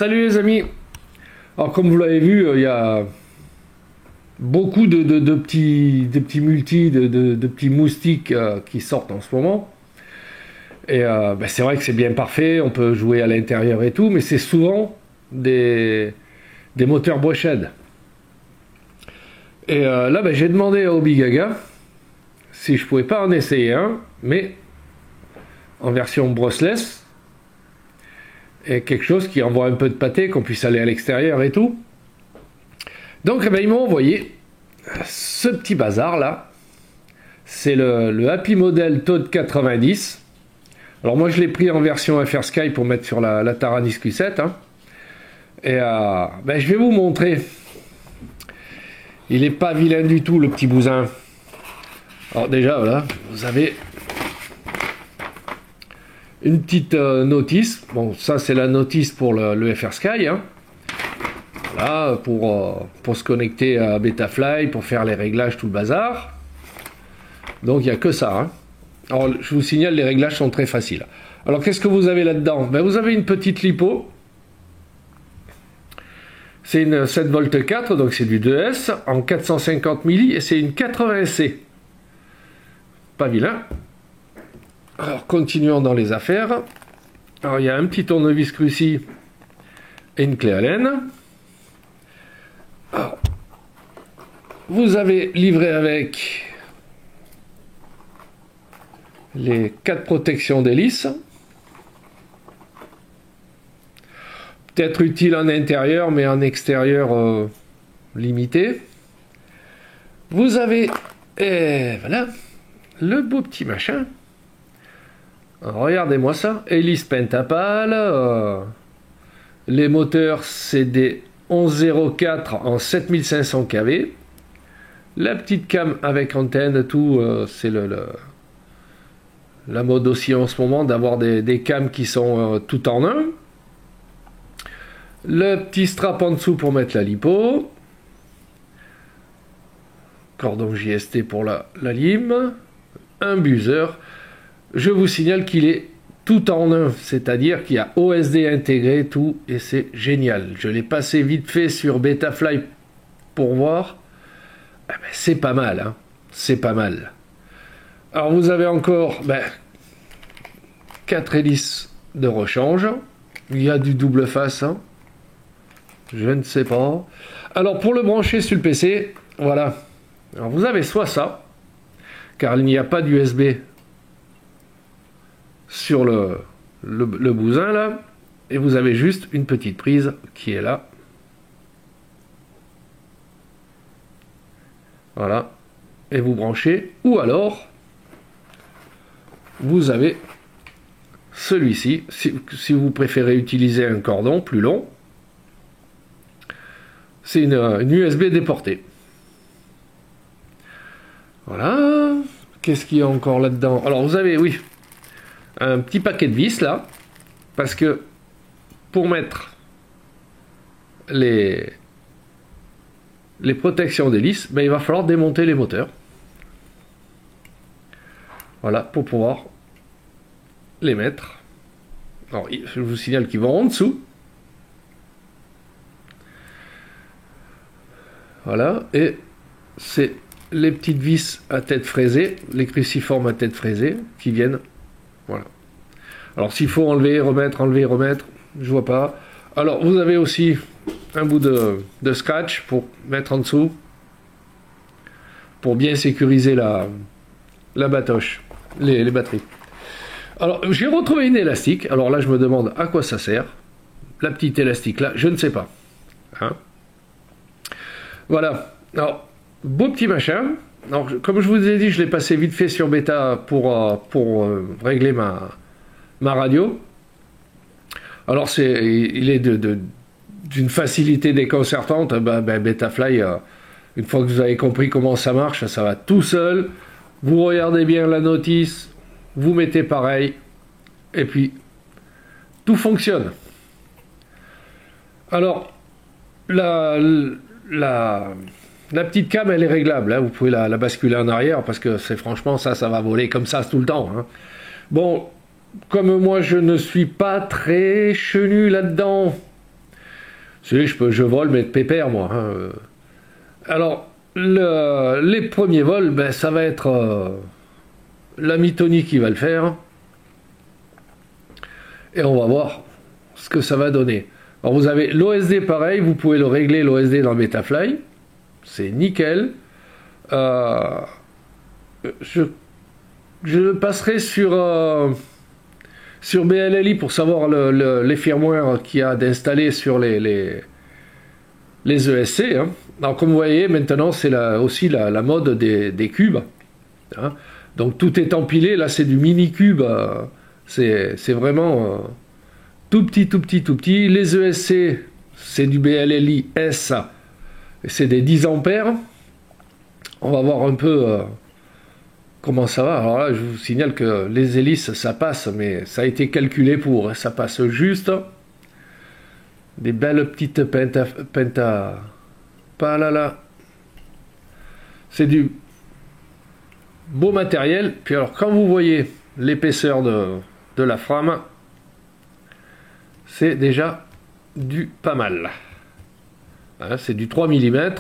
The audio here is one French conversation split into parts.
Salut les amis. Alors comme vous l'avez vu, il y a beaucoup de petits multis, de petits moustiques qui sortent en ce moment. Et c'est vrai que c'est bien parfait, on peut jouer à l'intérieur et tout, mais c'est souvent des moteurs Brushed. Et là, j'ai demandé à Obigaga si je pouvais pas en essayer un, mais en version brushless, et quelque chose qui envoie un peu de pâté, qu'on puisse aller à l'extérieur et tout. Donc ils m'ont envoyé ce petit bazar là. C'est le Happy Model Toad 90. Alors moi je l'ai pris en version FR Sky pour mettre sur la Taranis Q7. Hein. Et je vais vous montrer. Il est pas vilain du tout, le petit bousin. Alors déjà voilà, vous avez une petite notice. Bon, ça c'est la notice pour le FR Sky. Hein. Voilà, pour se connecter à Betafly, pour faire les réglages, tout le bazar. Donc il n'y a que ça. Hein. Alors je vous signale, les réglages sont très faciles. Alors qu'est-ce que vous avez là-dedans? Vous avez une petite lipo. C'est une 7V4, donc c'est du 2S en 450 milli et c'est une 80C. Pas vilain. Alors continuons dans les affaires. Alors il y a un petit tournevis Cruci et une clé Allen. Alors, vous avez livré avec les 4 protections d'hélice. Peut-être utile en intérieur, mais en extérieur limité. Vous avez, voilà, le beau petit machin. Regardez-moi ça, hélice pentapale, les moteurs c'est des 1104 en 7500 kV, la petite cam avec antenne, tout, c'est la mode aussi en ce moment d'avoir des cams qui sont tout en un, le petit strap en dessous pour mettre la lipo, cordon JST pour la lime, un buzzer. Je vous signale qu'il est tout en un, c'est-à-dire qu'il y a OSD intégré, tout, et c'est génial. Je l'ai passé vite fait sur Betafly pour voir. C'est pas mal, hein. C'est pas mal. Alors vous avez encore 4 hélices de rechange. Il y a du double face, hein. Je ne sais pas. Alors pour le brancher sur le PC, voilà. Alors vous avez soit ça, car il n'y a pas d'USB sur le bousin là, et vous avez juste une petite prise qui est là. Voilà, et vous branchez, ou alors vous avez celui-ci, si vous préférez utiliser un cordon plus long, c'est une USB déportée. Voilà, qu'est-ce qu'il y a encore là-dedans? Alors vous avez, oui, un petit paquet de vis là, parce que pour mettre les protections d'hélice, il va falloir démonter les moteurs. Voilà, pour pouvoir les mettre. Alors, je vous signale qu'ils vont en dessous. Voilà, et c'est les petites vis à tête fraisée, les cruciformes à tête fraisée, qui viennent. Voilà. Alors s'il faut enlever, remettre, je vois pas. Alors vous avez aussi un bout de scratch pour mettre en dessous, pour bien sécuriser la batoche, les batteries. Alors j'ai retrouvé une élastique. Alors là je me demande à quoi ça sert. La petite élastique là, je ne sais pas. Hein, voilà. Alors beau petit machin. Alors, comme je vous ai dit, je l'ai passé vite fait sur bêta pour régler ma radio. Alors il est d'une facilité déconcertante. Betafly, une fois que vous avez compris comment ça marche, ça va tout seul. Vous regardez bien la notice, vous mettez pareil, et puis tout fonctionne. Alors la petite cam elle est réglable, hein. Vous pouvez la basculer en arrière parce que c'est franchement ça va voler comme ça tout le temps. Hein. Bon, comme moi je ne suis pas très chenu là-dedans, Si, je vole, mais de pépère, moi. Hein. Alors, les premiers vols, ben, ça va être la Mitonie qui va le faire. Et on va voir ce que ça va donner. Alors, vous avez l'OSD pareil, vous pouvez le régler, l'OSD dans Betafly. C'est nickel. Je passerai sur BLLI pour savoir les firmware qu'il y a d'installer sur les ESC. Hein. Alors comme vous voyez, maintenant c'est aussi la mode des cubes. Hein. Donc tout est empilé, là c'est du mini cube. C'est vraiment tout petit, tout petit, tout petit. Les ESC, c'est du BLLI S, et c'est des 10 ampères. On va voir un peu comment ça va. Alors là, je vous signale que les hélices, ça passe, mais ça a été calculé pour. Ça passe juste. Des belles petites penta. Pas là. C'est du beau matériel. Puis alors, quand vous voyez l'épaisseur de la frame, c'est déjà du pas mal. Hein, c'est du 3 mm.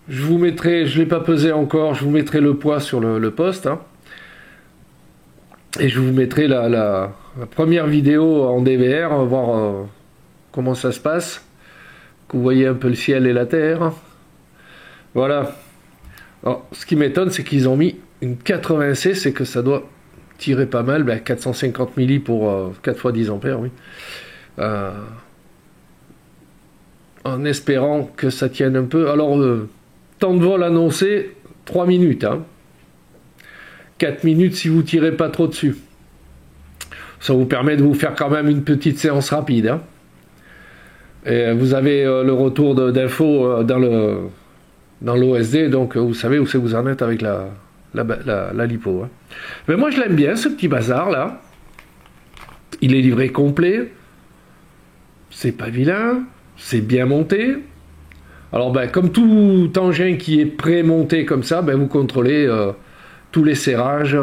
Je vous mettrai, je ne l'ai pas pesé encore, je vous mettrai le poids sur le post. Hein. Et je vous mettrai la première vidéo en DVR, on va voir comment ça se passe. Que vous voyez un peu le ciel et la terre. Voilà. Alors, ce qui m'étonne, c'est qu'ils ont mis une 80C, c'est que ça doit tirer pas mal. Ben, 450 milli pour 4 x 10 ampères, oui. En espérant que ça tienne un peu. Alors, temps de vol annoncé, 3 minutes. Hein. 4 minutes si vous tirez pas trop dessus. Ça vous permet de vous faire quand même une petite séance rapide. Hein. Et vous avez le retour d'infos dans l'OSD, donc vous savez où c'est que vous en êtes avec la lipo. Hein. Mais moi je l'aime bien ce petit bazar là. Il est livré complet. C'est pas vilain. C'est bien monté. Alors ben, comme tout engin qui est pré-monté comme ça, ben, vous contrôlez tous les serrages.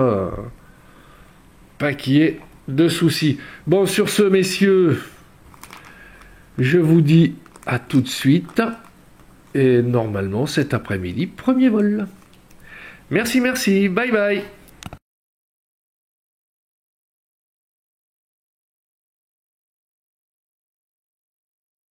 Pas qu'il y ait de soucis. Bon, sur ce, messieurs, je vous dis à tout de suite. Et normalement, cet après-midi, premier vol. Merci, merci. Bye bye.